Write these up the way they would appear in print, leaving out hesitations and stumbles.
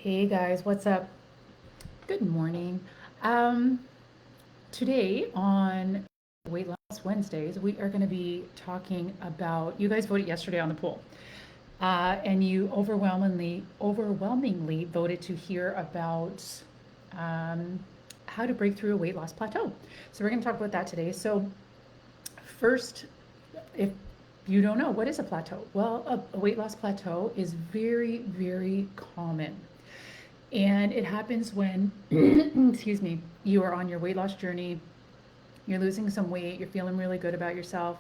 Hey guys, what's up? Good morning. Um, Today on Weight Loss Wednesdays, we are going to be talking about. You guys voted yesterday on the poll, and you overwhelmingly voted to hear about um, how to break through a weight loss plateau. So we're going to talk about that today. So first, if you don't know, what is a plateau? Well, a weight loss plateau is very, very common. And it happens when, excuse me, you are on your weight loss journey, you're losing some weight, you're feeling really good about yourself,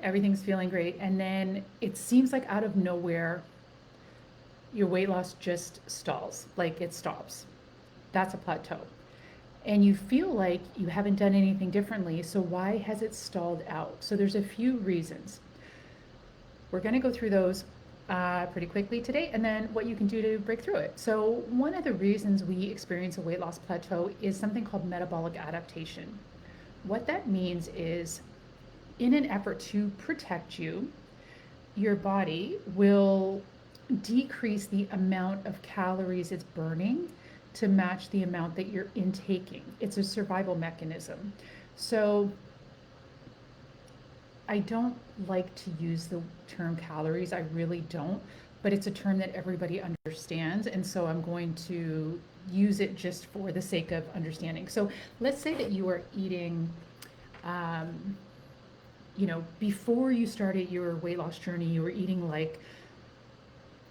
everything's feeling great, and then it seems like out of nowhere, your weight loss just stalls, like it stops. That's a plateau. And you feel like you haven't done anything differently, so why has it stalled out? So there's a few reasons. We're going to go through those pretty quickly today, and then what you can do to break through it. So one of the reasons we experience a weight loss plateau is something called metabolic adaptation. What that means is, in an effort to protect you, your body will decrease the amount of calories it's burning to match the amount that you're intaking. It's a survival mechanism. So I don't like to use the term calories. I really don't, but it's a term that everybody understands. And so I'm going to use it just for the sake of understanding. So let's say that you are eating, um, before you started your weight loss journey, you were eating like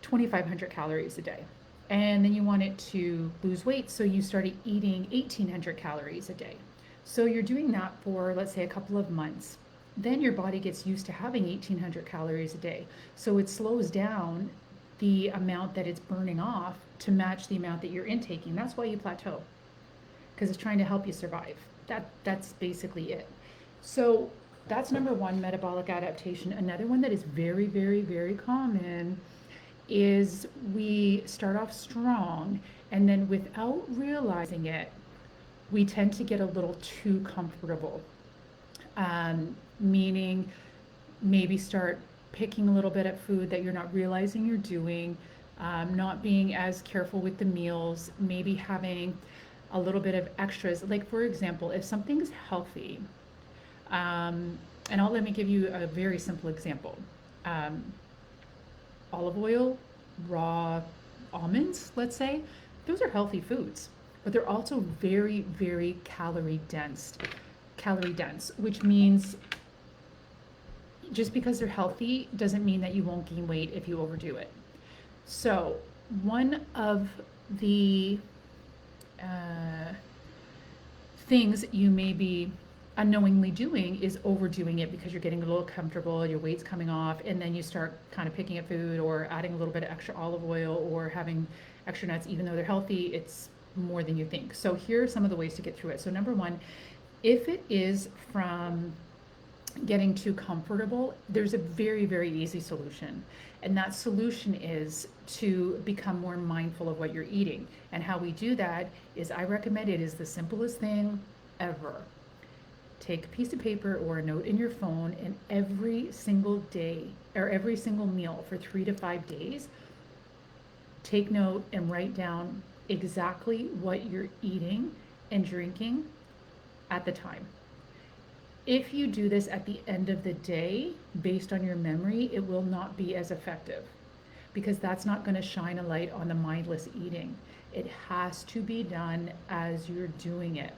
2,500 calories a day. And then you wanted to lose weight, so you started eating 1,800 calories a day. So you're doing that for, let's say, a couple of months. Then your body gets used to having 1,800 calories a day. So it slows down the amount that it's burning off to match the amount that you're intaking. That's why you plateau, because it's trying to help you survive. That's basically it. So that's number one, metabolic adaptation. Another one that is very, very, very common is we start off strong, and then without realizing it, we tend to get a little too comfortable. Meaning maybe start picking a little bit at food that you're not realizing you're doing, not being as careful with the meals, maybe having a little bit of extras. Like, for example, if something's healthy, um, and let me give you a very simple example. Um, Olive oil, raw almonds, let's say, those are healthy foods, but they're also very, very calorie dense. Calorie dense, which means just because they're healthy doesn't mean that you won't gain weight if you overdo it. So, one of the uh, things you may be unknowingly doing is overdoing it because you're getting a little comfortable, your weight's coming off, and then you start kind of picking at food or adding a little bit of extra olive oil or having extra nuts. Even though they're healthy, it's more than you think. So here are some of the ways to get through it. So number one, if it is from getting too comfortable, there's a very, very easy solution. And that solution is to become more mindful of what you're eating. And how we do that is, I recommend, it is the simplest thing ever. Take a piece of paper or a note in your phone, and every single day or every single meal for 3 to 5 days, take note and write down exactly what you're eating and drinking at the time. If you do this at the end of the day, based on your memory, it will not be as effective, because that's not going to shine a light on the mindless eating. It has to be done as you're doing it.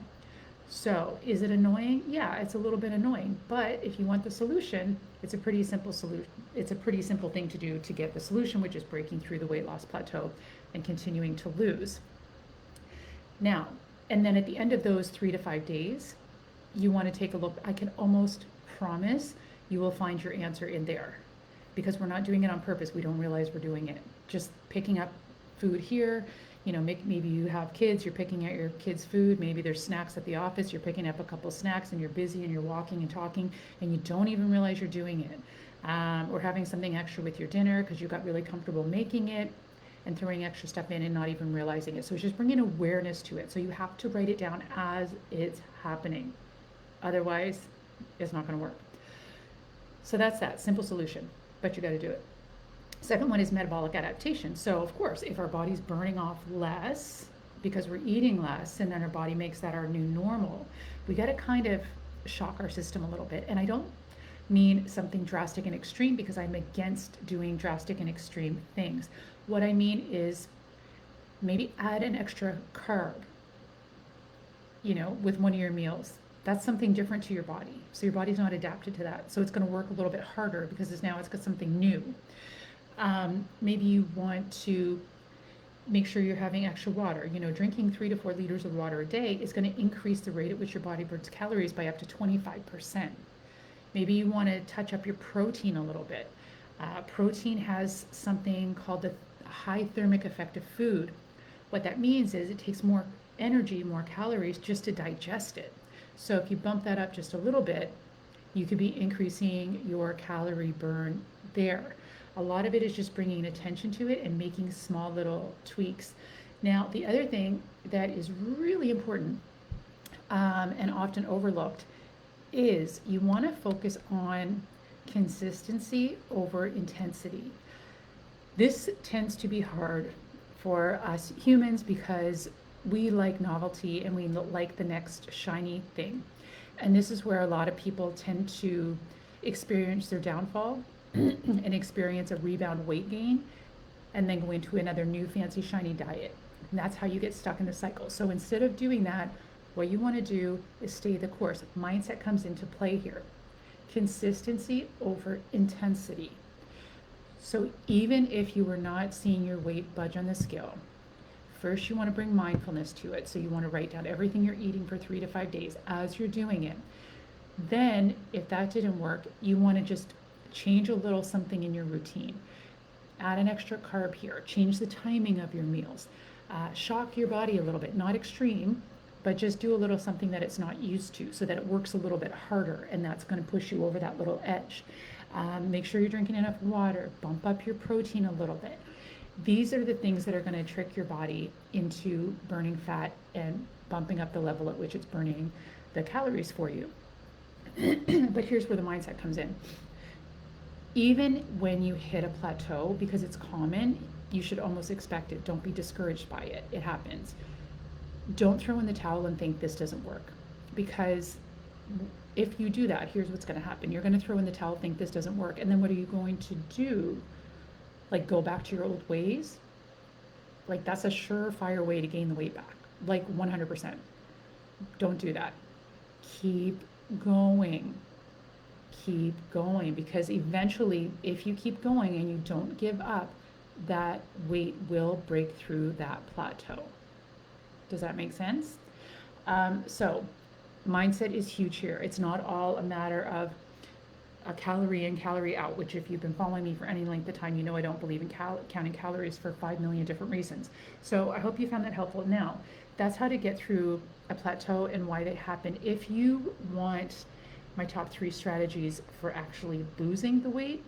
So, is it annoying? Yeah, it's a little bit annoying, but if you want the solution, it's a pretty simple solution. It's a pretty simple thing to do to get the solution, which is breaking through the weight loss plateau and continuing to lose. Now, and then at the end of those 3 to 5 days, you want to take a look. I can almost promise you will find your answer in there, because we're not doing it on purpose. We don't realize we're doing it. Just picking up food here, maybe you have kids, you're picking out your kids' food. Maybe there's snacks at the office, you're picking up a couple snacks, and you're busy and you're walking and talking, and you don't even realize you're doing it. Or having something extra with your dinner because you got really comfortable making it and throwing extra stuff in and not even realizing it. So it's just bringing awareness to it. So you have to write it down as it's happening. Otherwise, it's not going to work. So that's that simple solution, but you got to do it. Second one is metabolic adaptation. So, of course, if our body's burning off less because we're eating less, and then our body makes that our new normal, we got to kind of shock our system a little bit. And I don't mean something drastic and extreme, because I'm against doing drastic and extreme things. What I mean is maybe add an extra carb, with one of your meals. That's something different to your body. So your body's not adapted to that. So it's going to work a little bit harder because it's got something new. Maybe you want to make sure you're having extra water. Drinking 3 to 4 liters of water a day is going to increase the rate at which your body burns calories by up to 25%. Maybe you want to touch up your protein a little bit. Protein has something called the high thermic effect of food. What that means is it takes more energy, more calories just to digest it. So if you bump that up just a little bit, you could be increasing your calorie burn there. A lot of it is just bringing attention to it and making small little tweaks. Now, the other thing that is really important and often overlooked is you want to focus on consistency over intensity. This tends to be hard for us humans because we like novelty and we like the next shiny thing. And this is where a lot of people tend to experience their downfall and experience a rebound weight gain and then go into another new fancy shiny diet. And that's how you get stuck in the cycle. So instead of doing that, what you want to do is stay the course. Mindset comes into play here. Consistency over intensity. So even if you are not seeing your weight budge on the scale, first you want to bring mindfulness to it. So you want to write down everything you're eating for 3 to 5 days as you're doing it. Then, if that didn't work, you want to just change a little something in your routine. Add an extra carb here. Change the timing of your meals. Shock your body a little bit. Not extreme, but just do a little something that it's not used to so that it works a little bit harder, and that's going to push you over that little edge. Make sure you're drinking enough water. Bump up your protein a little bit. These are the things that are going to trick your body into burning fat and bumping up the level at which it's burning the calories for you. But here's where the mindset comes in. Even when you hit a plateau, because it's common, you should almost expect it. Don't be discouraged by it. It happens. Don't throw in the towel and think this doesn't work, because if you do that, here's what's going to happen. You're going to throw in the towel, think this doesn't work, and then what are you going to do? Like, go back to your old ways? Like, that's a surefire way to gain the weight back, like 100%. Don't do that. Keep going. Keep going, because eventually, if you keep going and you don't give up, that weight will break through that plateau. Does that make sense? So mindset is huge here. It's not all a matter of a calorie in, calorie out, which if you've been following me for any length of time, you know I don't believe in counting calories for 5 million different reasons. So I hope you found that helpful. Now, that's how to get through a plateau and why they happen. If you want my top 3 strategies for actually losing the weight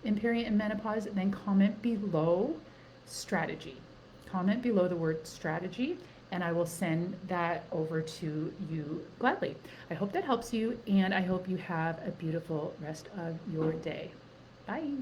in peri and menopause, then comment below strategy. Comment below the word strategy, and I will send that over to you gladly. I hope that helps you, and I hope you have a beautiful rest of your day. Bye.